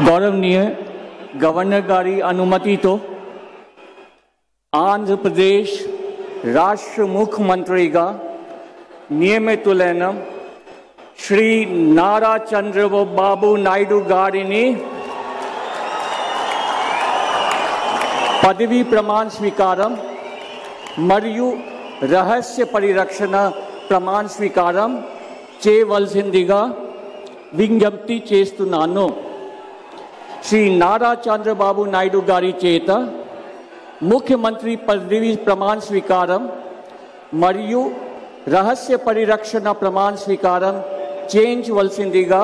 गौरवनीय governor गारी अनुमति तो आंध्र प्रदेश राष्ट्र मुख्यमंत्री का नियमितुलैन श्री नारा चंद्रबाबु नायडू गारिनी पदवी प्रमाण स्वीकारम मरियु रहस्य परिरक्षण प्रमाण स्वीकारम చేయవలసిందిగా విజ్ఞప్తి చేస్తున్నాను। శ్రీ నారా చంద్రబాబు నాయుడు గారి చేత ముఖ్యమంత్రి పదవి ప్రమాణ స్వీకారం మరియు రహస్య పరిరక్షణ ప్రమాణ స్వీకారం చేయించవలసిందిగా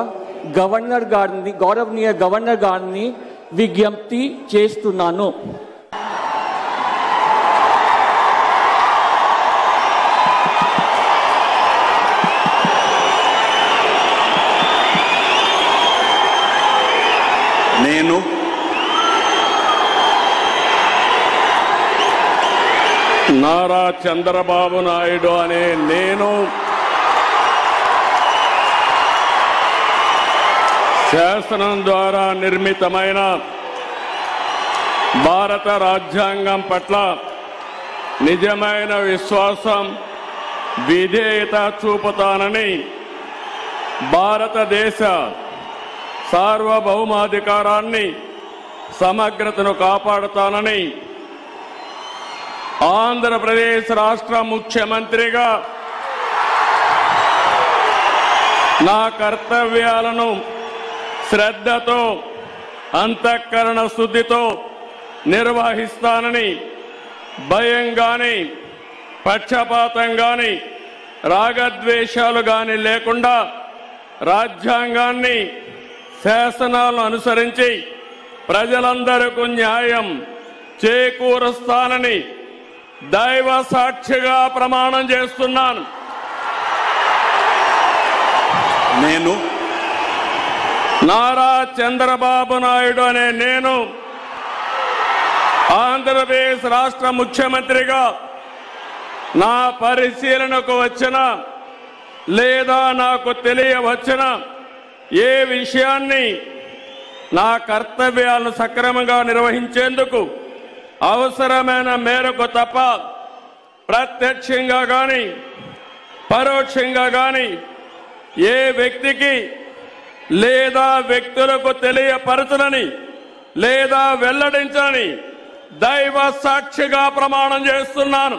గౌరవనీయ గవర్నర్ గారిని విజ్ఞప్తి చేస్తున్నాను। నేను నారా చంద్రబాబు నాయుడు అనే నేను శాసనం ద్వారా నిర్మితమైన భారత రాజ్యాంగం పట్ల నిజమైన విశ్వాసం విధేయత చూపుతానని భారతదేశ సార్వభౌమాధికారాన్ని సమగ్రతను కాపాడుతానని ఆంధ్రప్రదేశ్ రాష్ట్ర ముఖ్యమంత్రిగా నా కర్తవ్యాలను శ్రద్ధతో అంతఃకరణ శుద్ధితో నిర్వహిస్తానని భయం గాని పక్షపాతం గాని రాగద్వేషాలు గాని లేకుండా రాజ్యాంగాన్ని శాసనాలను అనుసరించి ప్రజలందరికీ న్యాయం చేకూరుస్తానని దైవ సాక్షిగా ప్రమాణం చేస్తున్నాను। నేను నారా చంద్రబాబు నాయుడు అనే నేను ఆంధ్రప్రదేశ్ రాష్ట్ర ముఖ్యమంత్రిగా నా పరిశీలనకు వచ్చిన లేదా నాకు తెలియవచ్చిన ఏ విషయాన్ని నా కర్తవ్యాలను సక్రమంగా నిర్వహించేందుకు అవసరమైన మేరకు తప్ప ప్రత్యక్షంగా గాని పరోక్షంగా గాని ఏ వ్యక్తికి లేదా వ్యక్తులకు తెలియపరచనని లేదా వెల్లడించని దైవ సాక్షిగా ప్రమాణం చేస్తున్నాను।